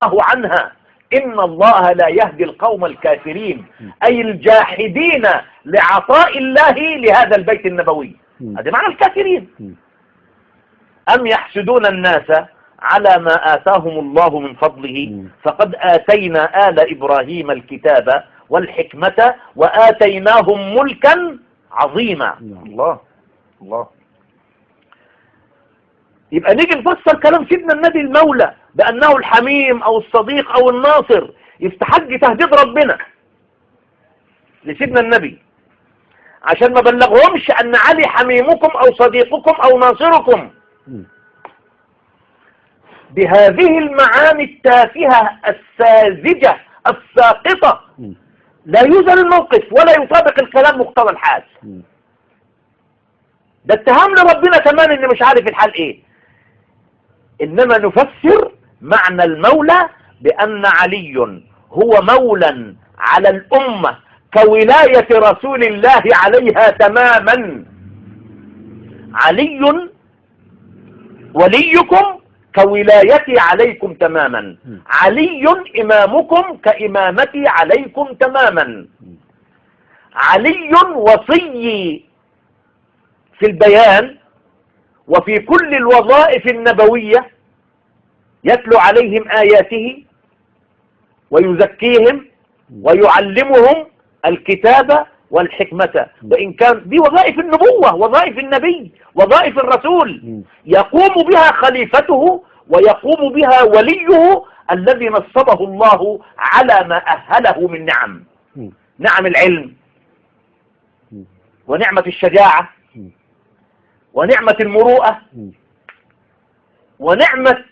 الله عنها إن الله لا يهدي القوم الكافرين، أي الجاحدين لعطاء الله لهذا البيت النبوي، هذا معنى الكافرين. أم يحسدون الناس على ما آتاهم الله من فضله فقد آتينا آل إبراهيم الكتاب والحكمة وآتيناهم ملكا عظيما. الله الله. يبقى نيجي نفسر كلام سيدنا النبي المولى بأنه الحميم أو الصديق أو الناصر، يستحق تهديد ربنا لسيدنا النبي عشان ما بلغهمش أن علي حميمكم أو صديقكم أو ناصركم بهذه المعاني التافهة الساذجة الساقطة. لا يوزن الموقف ولا يطابق الكلام مقتضى الحال. ده اتهام لربنا كمان ان مش عارف الحال ايه. انما نفسر معنى المولى بان علي هو مولى على الامة كولاية رسول الله عليها تماما. علي وليكم كولايتي عليكم تماما، علي إمامكم كإمامتي عليكم تماما، علي وصي في البيان وفي كل الوظائف النبوية، يتلو عليهم آياته ويزكيهم ويعلمهم الكتاب والحكمة. وإن كان دي وظائف النبوة، وظائف النبي، وظائف الرسول يقوم بها خليفته ويقوم بها وليه الذي نصبه الله على ما أهله من نعم، نعم العلم ونعمة الشجاعة ونعمة المروءة ونعمة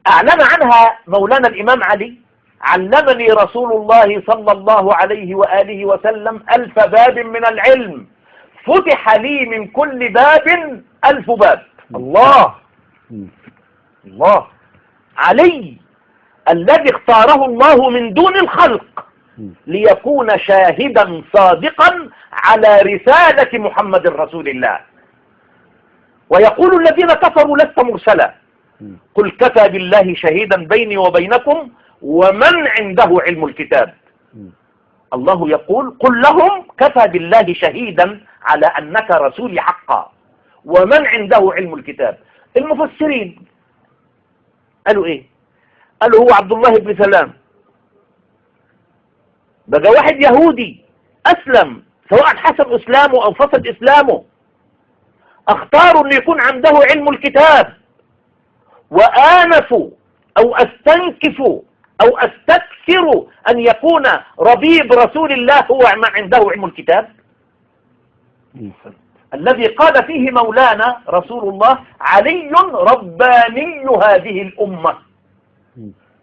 أعلن عنها مولانا الإمام علي: علمني رسول الله صلى الله عليه وآله وسلم 1000 باب من العلم، فتح لي من كل باب 1000 باب. الله الله. علي الذي اختاره الله من دون الخلق ليكون شاهدا صادقا على رسالة محمد رسول الله. ويقول الذين كفروا: لست مرسلا، قل كفى بالله شهيدا بيني وبينكم ومن عنده علم الكتاب. الله يقول: قل لهم كفى بالله شهيدا على أنك رسولي حقا ومن عنده علم الكتاب. المفسرين قالوا ايه؟ قالوا هو عبد الله بن سلام. بقى واحد يهودي أسلم، سواء حسب إسلامه أو فسد إسلامه، اختاروا أن يكون عنده علم الكتاب، وآنفوا أو استنكفوا أو استكثروا أن يكون ربيب رسول الله هو من عنده علم الكتاب الذي قال فيه مولانا رسول الله: علي رباني هذه الأمة.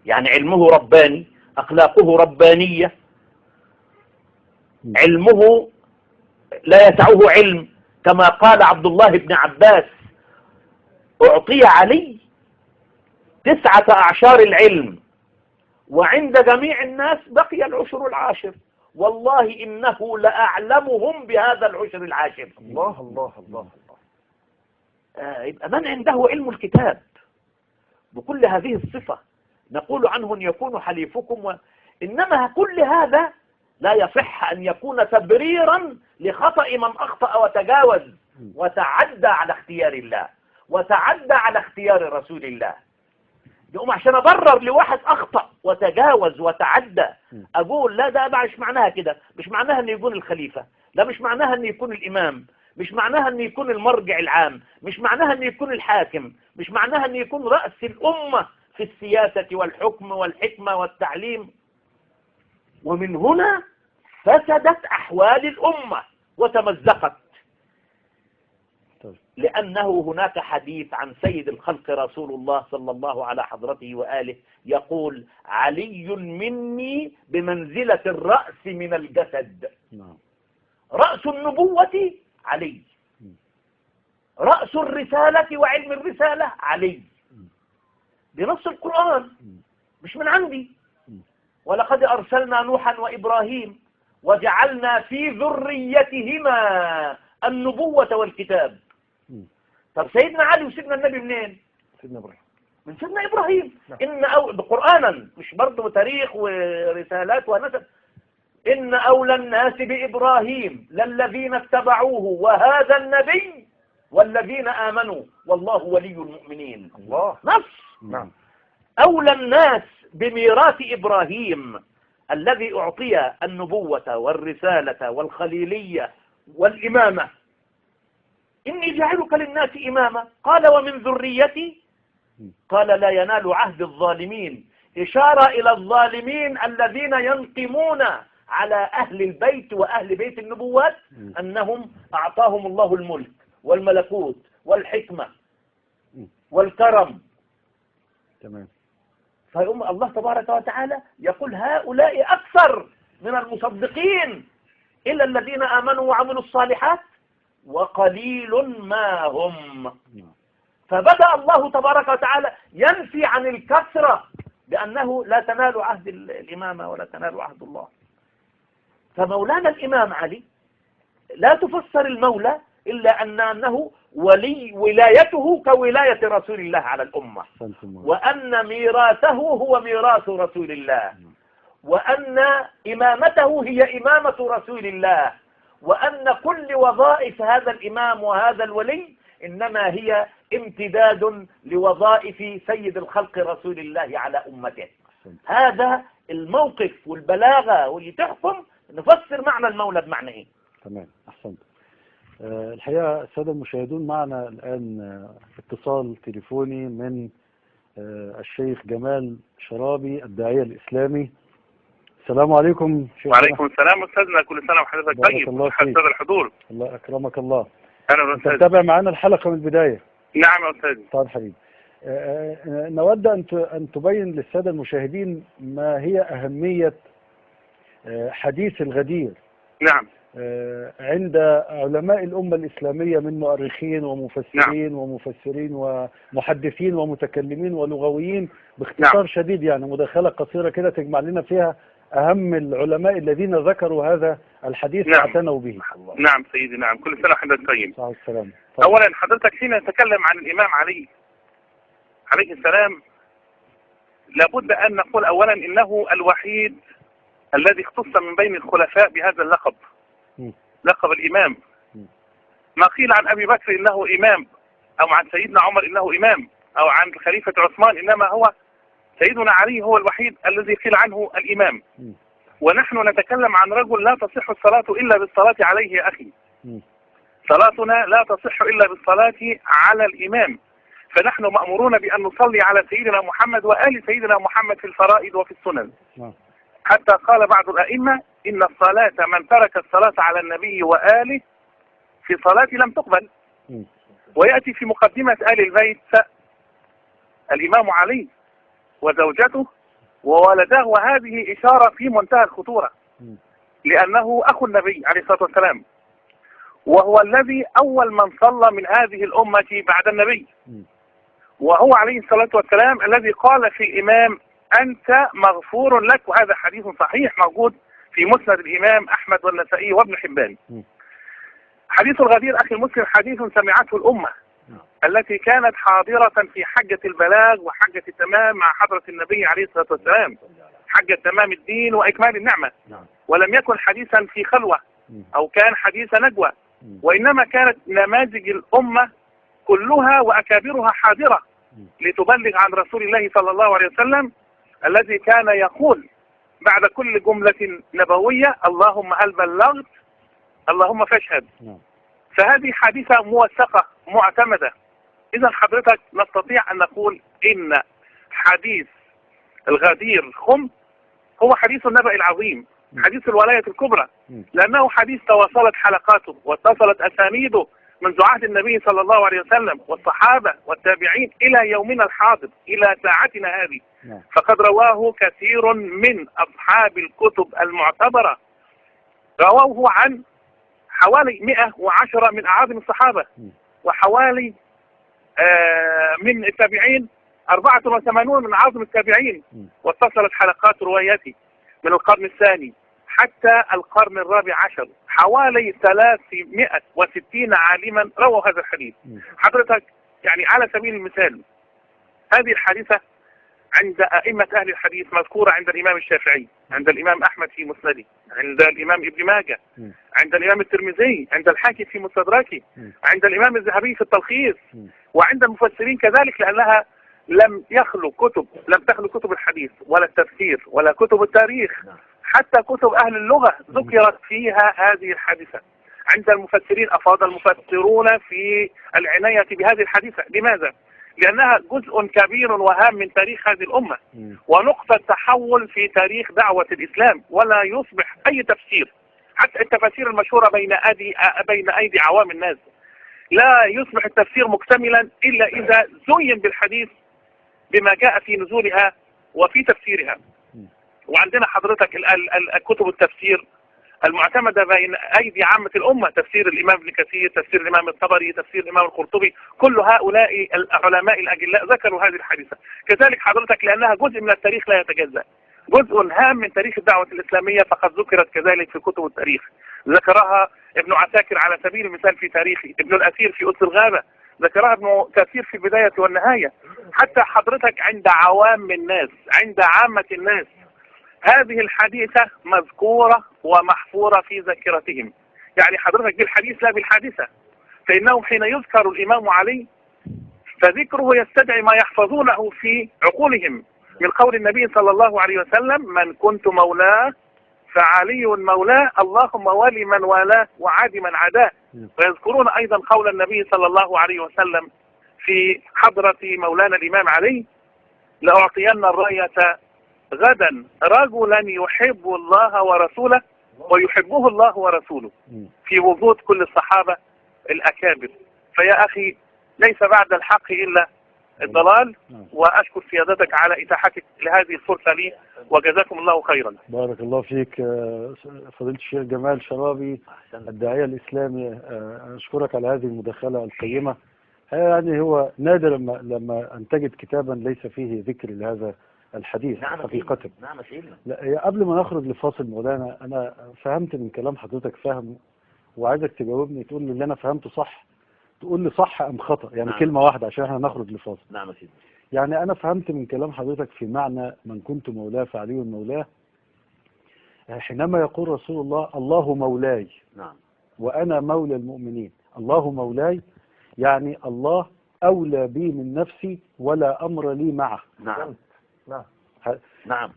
يعني علمه رباني، أخلاقه ربانية، علمه لا يسعه علم، كما قال عبد الله بن عباس: أعطي علي 9 أعشار العلم وعند جميع الناس بقي العشر العاشر، والله إنه لأعلمهم بهذا العشر العاشر. الله الله الله الله. يبقى من عنده علم الكتاب بكل هذه الصفة نقول عنه أن يكون حليفكم إنما كل هذا لا يصح أن يكون تبريرا لخطأ من أخطأ وتجاوز وتعدى على اختيار الله وتعدى على اختيار رسول الله. يقوم عشان أبرر لواحد أخطأ وتجاوز وتعدى أقول لا، ده مش معناها كده، مش معناها أن يكون الخليفة، لا مش معناها أن يكون الإمام، مش معناها أن يكون المرجع العام، مش معناها أن يكون الحاكم، مش معناها أن يكون رأس الأمة في السياسة والحكم والحكمة والتعليم. ومن هنا فسدت أحوال الأمة وتمزقت، لأنه هناك حديث عن سيد الخلق رسول الله صلى الله على حضرته وآله يقول: علي مني بمنزلة الرأس من الجسد. رأس النبوة علي، رأس الرسالة وعلم الرسالة علي، بنص القرآن مش من عندي. ولقد أرسلنا نوحا وإبراهيم وجعلنا في ذريتهما النبوة والكتاب. طب سيدنا علي وسيدنا النبي منين؟ سيدنا إبراهيم. من سيدنا إبراهيم. قرآنا، مش برضه تاريخ ورسالات ونسب. إن أولى الناس بإبراهيم للذين اتبعوه وهذا النبي والذين آمنوا والله ولي المؤمنين. الله. نص. نعم. أولى الناس بميراث إبراهيم الذي أعطي النبوة والرسالة والخليلية والإمامة. إني جعلك للناس إماما، قال ومن ذريتي، قال لا ينال عهد الظالمين، إشارة إلى الظالمين الذين ينقمون على أهل البيت وأهل بيت النبوات أنهم أعطاهم الله الملك والملكوت والحكمة والكرم. تمام. فيقوم الله تبارك وتعالى يقول هؤلاء أكثر من المصدقين إلا الذين آمنوا وعملوا الصالحات وقليل ما هم. فبدأ الله تبارك وتعالى ينفي عن الكثرة بأنه لا تنال عهد الإمامة ولا تنال عهد الله. فمولانا الإمام علي لا تفسر المولى إلا أنه ولايته كولاية رسول الله على الأمة، وأن ميراثه هو ميراث رسول الله، وأن إمامته هي إمامة رسول الله، وأن كل وظائف هذا الإمام وهذا الولي إنما هي امتداد لوظائف سيد الخلق رسول الله على أمته. هذا الموقف والبلاغة واللي تحكم نفسر معنى المولى بمعنى إيه. تمام. أحسنت. الحقيقة السادة المشاهدون، معنا الآن اتصال تليفوني من الشيخ جمال شرابي الداعية الإسلامي. السلام عليكم شيخ. وعليكم السلام أستاذنا، كل سنة وحضرتك طيب. أستاذ الحضور. الله أكرمك الله. أهلا وسهلا. تتابع معنا الحلقة من البداية. نعم يا أستاذ. طيب حبيبي، نود أن تبين للسادة المشاهدين ما هي أهمية حديث الغدير. نعم. عند علماء الأمة الإسلامية من مؤرخين ومفسرين. نعم. ومفسرين ومحدثين ومتكلمين ولغويين باختصار. نعم. شديد، يعني مداخلة قصيرة كده تجمع لنا فيها أهم العلماء الذين ذكروا هذا الحديث. نعم. واعتنوا به. نعم سيدي. نعم، كل سنة وحضرتك طيب. صحيح السلام. أولا حضرتك حين نتكلم عن الإمام علي عليه السلام لابد أن نقول أولا إنه الوحيد الذي اختص من بين الخلفاء بهذا اللقب، لقب الإمام. ما قيل عن أبي بكر إنه إمام، أو عن سيدنا عمر إنه إمام، أو عن خليفة عثمان، إنما هو سيدنا علي هو الوحيد الذي قيل عنه الإمام. ونحن نتكلم عن رجل لا تصح الصلاة إلا بالصلاة عليه يا أخي. صلاتنا لا تصح إلا بالصلاة على الإمام. فنحن مأمورون بأن نصلي على سيدنا محمد وآل سيدنا محمد في الفرائض وفي السنن. حتى قال بعض الأئمة إن الصلاة من ترك الصلاة على النبي وآله في صلاة لم تقبل. ويأتي في مقدمة آل البيت الإمام علي وزوجته وولده، وهذه إشارة في منتهى الخطورة، لأنه أخو النبي عليه الصلاة والسلام، وهو الذي أول من صلى من هذه الأمة بعد النبي، وهو عليه الصلاة والسلام الذي قال في الإمام أنت مغفور لك. وهذا حديث صحيح موجود في مسند الإمام أحمد والنسائي وابن حبان. حديث الغدير أخي المسلم حديث سمعته الأمة التي كانت حاضرة في حجة البلاغ وحجة التمام مع حضرة النبي عليه الصلاة والسلام، حجة تمام الدين وإكمال النعمة. ولم يكن حديثا في خلوة أو كان حديث نجوى، وإنما كانت نماذج الأمة كلها وأكابرها حاضرة لتبلغ عن رسول الله صلى الله عليه وسلم الذي كان يقول بعد كل جملة نبوية اللهم هل بلغت اللهم فاشهد. فهذه حادثة موثقة معتمدة. إذا حضرتك نستطيع أن نقول إن حديث الغدير خم هو حديث النبأ العظيم، حديث الولاية الكبرى، لأنه حديث تواصلت حلقاته واتصلت أسانيده منذ عهد النبي صلى الله عليه وسلم والصحابة والتابعين إلى يومنا الحاضر إلى ساعتنا هذه. فقد رواه كثير من أصحاب الكتب المعتبرة، رواه عن حوالي 110 من أعاظم الصحابة، وحوالي من التابعين 84 من أعاظم التابعين، واتصلت حلقات روايته من القرن الثاني حتى القرن الرابع عشر. حوالي 360 عالما رووا هذا الحديث. حضرتك يعني على سبيل المثال هذه الحادثة عند أئمة أهل الحديث مذكورة عند الإمام الشافعي، عند الإمام أحمد في مسنده، عند الإمام ابن ماجه، عند الإمام الترمذي، عند الحاكم في مستدركه، عند الإمام الذهبي في التلخيص، وعند المفسرين كذلك، لأنها لم تخلو كتب الحديث ولا التفسير ولا كتب التاريخ، حتى كتب أهل اللغة ذكرت فيها هذه الحادثة. عند المفسرين أفاض المفسرون في العناية بهذه الحادثة. لماذا؟ لأنها جزء كبير وهام من تاريخ هذه الأمة، ونقطة تحول في تاريخ دعوة الإسلام، ولا يصبح أي تفسير، حتى التفاسير المشهورة بين أيدي عوام الناس، لا يصبح التفسير مكتملا إلا إذا زين بالحديث بما جاء في نزولها وفي تفسيرها. وعندنا حضرتك كتب التفسير المعتمدة بين أيدي عامة الأمة، تفسير الإمام ابن كثير، تفسير الإمام الطبري، تفسير الإمام القرطبي، كل هؤلاء العلماء الأجلاء ذكروا هذه الحادثة. كذلك حضرتك لأنها جزء من التاريخ لا يتجزأ، جزء هام من تاريخ الدعوة الإسلامية، فقد ذكرت كذلك في كتب التاريخ. ذكرها ابن عساكر على سبيل المثال في تاريخه، ابن الأثير في أسد الغابة، ذكرها ابن كثير في البداية والنهاية. حتى حضرتك عند عوام الناس، عند عامة الناس، هذه الحادثة مذكورة ومحفورة في ذاكرتهم. يعني حضرتك بالحديث لا بالحادثة، فإنهم حين يذكر الإمام علي فذكره يستدعي ما يحفظونه في عقولهم من قول النبي صلى الله عليه وسلم: من كنت مولاه فعلي مولاه، اللهم ولي من والاه وعاد من عداه. ويذكرون أيضا قول النبي صلى الله عليه وسلم في حضرة مولانا الإمام علي: لأعطين الراية غدا رجلا يحب الله ورسوله ويحبه الله ورسوله، في وجود كل الصحابة الأكابر. فيا أخي ليس بعد الحق إلا الضلال. وأشكر سيادتك على إتاحتك لهذه الفرصة لي، وجزاكم الله خيرا. بارك الله فيك فضيلة الشيخ جمال شرابي الداعية الإسلامي، أشكرك على هذه المداخلة القيمة. يعني هو نادر لما أنتجد كتابا ليس فيه ذكر لهذا الحديث. نعم حقيقة. نعم سيدنا. لا، قبل ما نخرج لفاصل مولانا، أنا فهمت من كلام حضرتك فهم، وعايزك تجاوبني تقول لي اللي أنا فهمته صح، تقول لي صح أم خطأ، يعني نعم. كلمة واحدة عشان احنا نخرج لفاصل. نعم سيدنا. يعني أنا فهمت من كلام حضرتك في معنى من كنت مولاه فعلي مولاه، حينما يقول رسول الله: الله مولاي. نعم. وأنا مولى المؤمنين. الله مولاي يعني الله أولى بي من نفسي ولا أمر لي معه. نعم. نعم. نعم.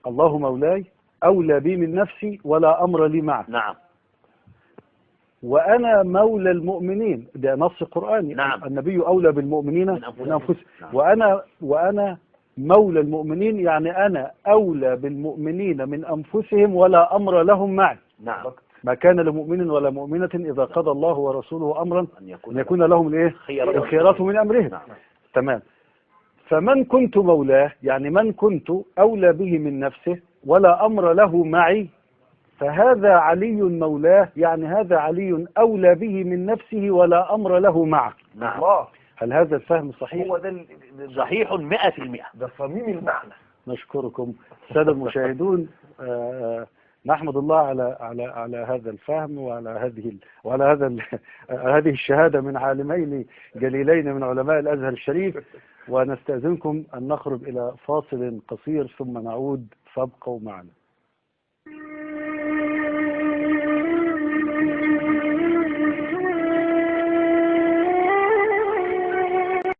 الله مولاي أولى بي من نفسي ولا أمر لي معه. نعم. وأنا مولى المؤمنين، ده نص قرآني. نعم. النبي أولى بالمؤمنين من أنفسهم. نعم. وأنا مولى المؤمنين يعني أنا أولى بالمؤمنين من أنفسهم ولا أمر لهم معي. نعم. ما كان لمؤمن ولا مؤمنة إذا قضى الله ورسوله أمرا أن يكون لهم الخيارات من أمرهم. نعم. تمام. فمن كنت مولاه يعني من كنت أولى به من نفسه ولا أمر له معي، فهذا علي مولاه يعني هذا علي أولى به من نفسه ولا أمر له معه. نعم. هل هذا الفهم صحيح؟ هو ده صحيح 100%. ده صميم المعنى. نشكركم السادة المشاهدون. نحمد الله على هذا الفهم وعلى هذه الشهادة من عالمين جليلين من علماء الأزهر الشريف. ونستأذنكم أن نخرج إلى فاصل قصير ثم نعود، فابقوا معنا.